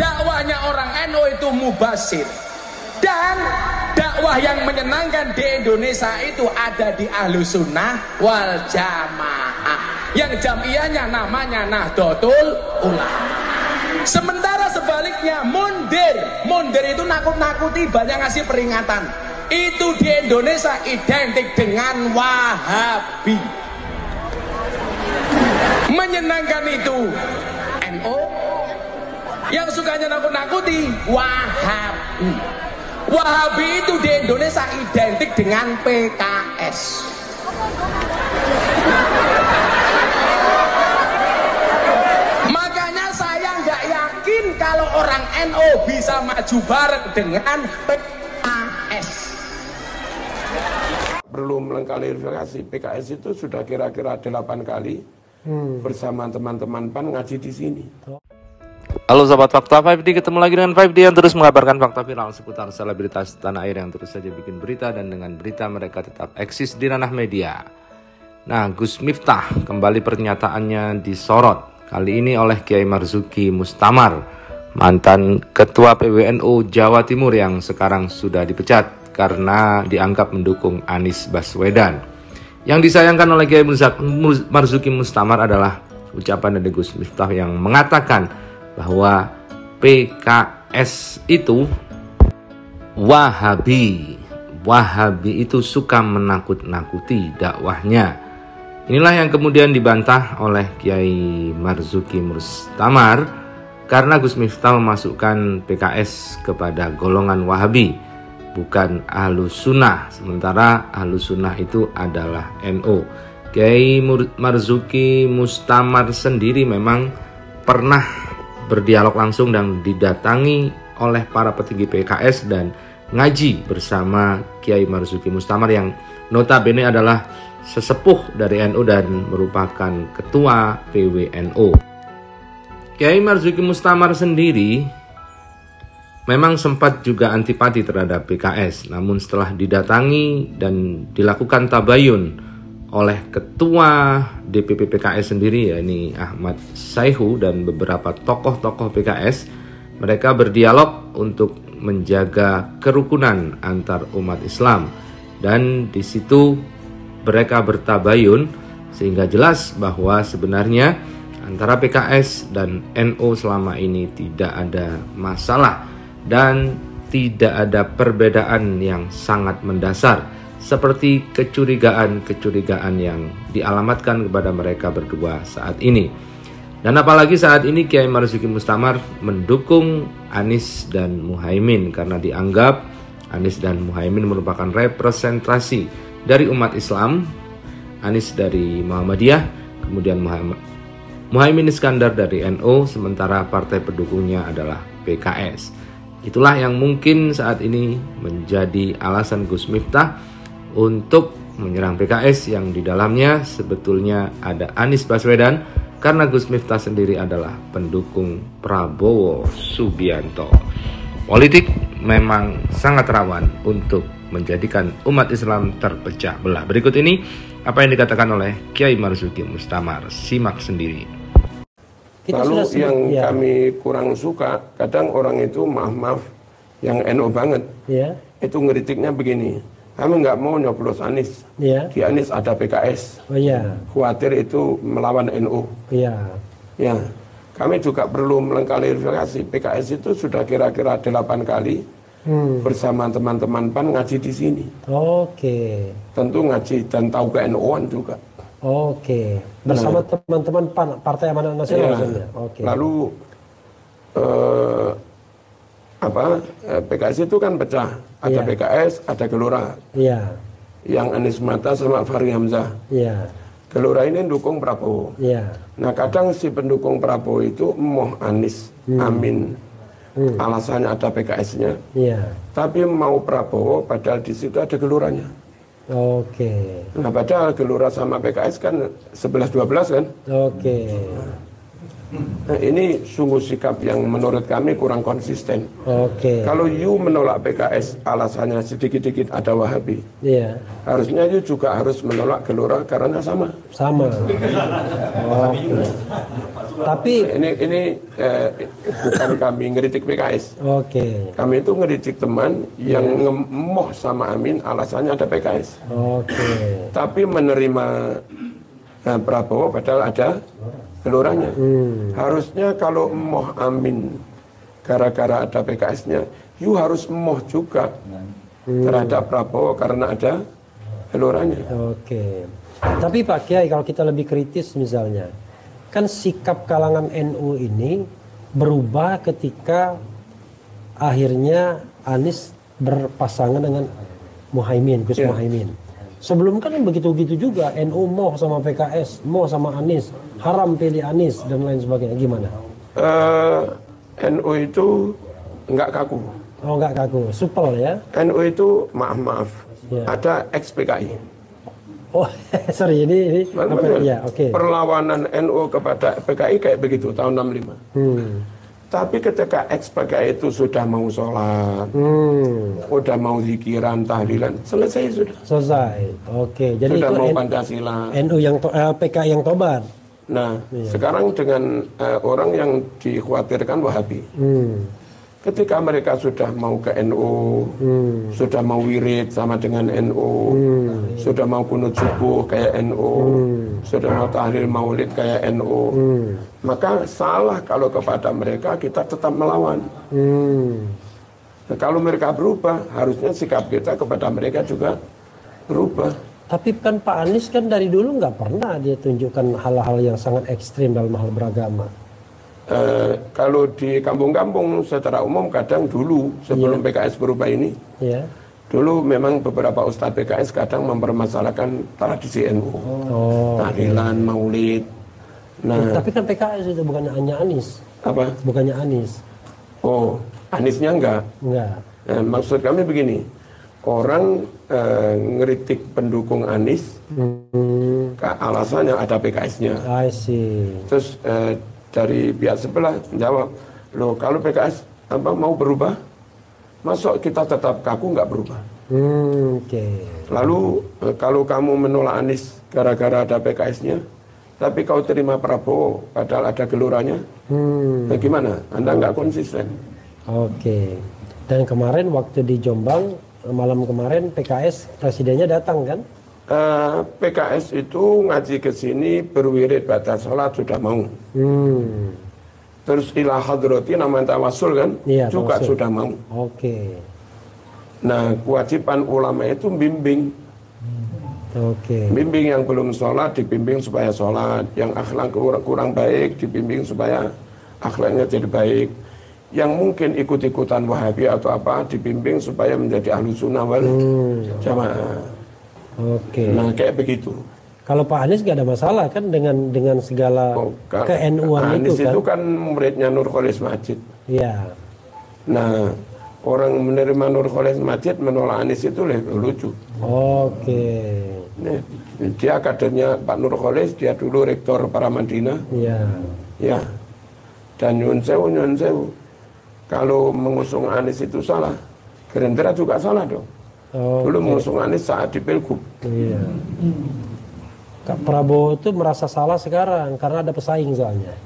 dakwahnya orang NU itu mubasir. Dan dakwah yang menyenangkan di Indonesia itu ada di Ahlus Sunnah wal Jamaah, yang jamiahnya namanya Nahdlatul Ulama. Sementara sebaliknya mundir itu nakut-nakuti, banyak ngasih peringatan. Itu di Indonesia identik dengan Wahabi. Menyenangkan itu NU, yang sukanya nakut-nakuti Wahabi. Wahabi itu di Indonesia identik dengan PKS. Makanya saya nggak yakin kalau orang NU bisa maju bareng dengan PKS. Perlu mengklarifikasi, PKS itu sudah kira-kira 8 kali bersama teman-teman PAN ngaji di sini. Halo sahabat Fakta 5D, ketemu lagi dengan 5D yang terus mengabarkan fakta viral seputar selebritas tanah air yang terus saja bikin berita, dan dengan berita mereka tetap eksis di ranah media. Nah, Gus Miftah kembali pernyataannya disorot, kali ini oleh Kiai Marzuki Mustamar, mantan Ketua PWNU Jawa Timur yang sekarang sudah dipecat karena dianggap mendukung Anies Baswedan. Yang disayangkan oleh Kiai Marzuki Mustamar adalah ucapan dari Gus Miftah yang mengatakan bahwa PKS itu Wahabi itu suka menakut-nakuti dakwahnya. Inilah yang kemudian dibantah oleh Kiai Marzuki Mustamar karena Gus Miftah memasukkan PKS kepada golongan Wahabi, bukan Ahlus Sunnah, sementara Ahlus Sunnah itu adalah NU. Kiai Marzuki Mustamar sendiri memang pernah berdialog langsung dan didatangi oleh para petinggi PKS dan ngaji bersama Kiai Marzuki Mustamar yang notabene adalah sesepuh dari NU dan merupakan ketua PWNU. Kiai Marzuki Mustamar sendiri memang sempat juga antipati terhadap PKS, namun setelah didatangi dan dilakukan tabayun oleh ketua DPP PKS sendiri, yakni Ahmad Saihu, dan beberapa tokoh-tokoh PKS, mereka berdialog untuk menjaga kerukunan antar umat Islam, dan di situ mereka bertabayun sehingga jelas bahwa sebenarnya antara PKS dan NU selama ini tidak ada masalah dan tidak ada perbedaan yang sangat mendasar, seperti kecurigaan-kecurigaan yang dialamatkan kepada mereka berdua saat ini. Dan apalagi saat ini Kiai Marzuki Mustamar mendukung Anies dan Muhaimin karena dianggap Anies dan Muhaimin merupakan representasi dari umat Islam. Anies dari Muhammadiyah, kemudian Muhaimin Iskandar dari NU, sementara partai pendukungnya adalah PKS. Itulah yang mungkin saat ini menjadi alasan Gus Miftah untuk menyerang PKS yang di dalamnya sebetulnya ada Anies Baswedan, karena Gus Miftah sendiri adalah pendukung Prabowo Subianto. Politik memang sangat rawan untuk menjadikan umat Islam terpecah belah. Berikut ini apa yang dikatakan oleh Kiai Marzuki Mustamar, simak sendiri. Lalu yang kami kurang suka, kadang orang itu maaf yang NU banget, itu ngeritiknya begini, kami nggak mau nyoblos Anies, di Anies ada PKS, khawatir itu melawan NU. Ya, kami juga perlu mengklarifikasi, PKS itu sudah kira-kira 8 kali bersama teman-teman PAN ngaji di sini. Tentu ngaji dan tahu ke NU-an juga. Bersama teman-teman PAN, Partai Amanat Nasional maksudnya. Lalu PKS itu kan pecah, ada PKS, ada Gelora. Yang Anies Mata sama Fahri Hamzah. Gelora ini dukung Prabowo. Nah, kadang si pendukung Prabowo itu mau Anies, amin. Alasannya ada PKS-nya. Tapi mau Prabowo padahal di situ ada Geloranya. Nah, padahal Gelora sama PKS kan 11-12 kan. Nah, ini sungguh sikap yang menurut kami kurang konsisten. Kalau you menolak PKS alasannya sedikit-sedikit ada Wahabi, harusnya you juga harus menolak Gelora karena sama. Tapi ini bukan kami ngeritik PKS. Oke. Kami itu ngeritik teman yang ngemoh sama Amin alasannya ada PKS. Oke. Tapi menerima Prabowo padahal ada geloranya. Harusnya kalau emoh Amin gara-gara ada PKS-nya, you harus emoh juga terhadap Prabowo karena ada geloranya. Oke. Tapi Pak Kiai, kalau kita lebih kritis misalnya, kan sikap kalangan NU ini berubah ketika akhirnya Anies berpasangan dengan Muhaimin, Gus Muhaimin. Sebelum kan begitu-begitu juga, NU moh sama PKS, moh sama Anies, haram pilih Anies dan lain sebagainya. Gimana? NU itu enggak kaku. Oh, enggak kaku, supel ya? NU itu maaf, ada ex-PKI. Oh, sorry, ini ya, oke. Perlawanan NU kepada PKI kayak begitu tahun 65. Tapi ketika ex-PKI itu sudah mau sholat, sudah mau zikiran, tahlilan, selesai sudah. Selesai, oke. Jadi sudah itu mau Pancasila. NU yang PKI yang tobat. Nah, sekarang dengan orang yang dikhawatirkan Wahabi. Ketika mereka sudah mau ke NU, sudah mau wirid sama dengan NU, sudah mau kunut subuh kayak NU, sudah mau tahlil maulid kayak NU, maka salah kalau kepada mereka kita tetap melawan. Nah, kalau mereka berubah, harusnya sikap kita kepada mereka juga berubah. Tapi kan Pak Anies kan dari dulu nggak pernah dia tunjukkan hal-hal yang sangat ekstrim dalam hal beragama. Kalau di kampung-kampung secara umum kadang dulu sebelum PKS berubah ini, dulu memang beberapa ustadz PKS kadang mempermasalahkan tradisi NU, tahlilan, maulid. Nah, tapi kan PKS itu bukannya hanya Anies. Apa? Bukannya Anies. Oh, Aniesnya enggak. Maksud kami begini, orang ngeritik pendukung Anies, alasannya ada PKS-nya. I see. Terus dari pihak sebelah menjawab, loh kalau PKS mau berubah, masuk kita tetap kaku nggak berubah. Lalu kalau kamu menolak Anies gara-gara ada PKS-nya, tapi kau terima Prabowo padahal ada geloranya, bagaimana? Anda nggak konsisten. Oke. Dan kemarin waktu di Jombang, malam kemarin PKS presidennya datang kan? PKS itu ngaji ke sini berwirid baca sholat sudah mau. Terus ila hadrati nama tawasul kan juga tawasul. Sudah mau. Oke. Nah, kewajiban ulama itu bimbing. Bimbing yang belum sholat dibimbing supaya sholat, yang akhlak kurang baik dibimbing supaya akhlaknya jadi baik. Yang mungkin ikut-ikutan Wahabi atau apa dibimbing supaya menjadi ahlu sunnah wal jamaah. Nah kayak begitu. Kalau Pak Anies nggak ada masalah kan dengan segala ke-NU-an itu kan? Anies itu kan muridnya Nurcholish Madjid. Iya. Nah orang menerima Nurcholish Madjid menolak Anies itu lucu. Nah, dia kadernya Pak Nurcholish, dia dulu rektor Paramadina. Iya. Ya. Dan nyun sewu. Kalau mengusung Anies itu salah, Gerindra juga salah dong. Dulu mengusung Anies saat di Pilgub. Iya. Kak Prabowo itu merasa salah sekarang karena ada pesaing soalnya.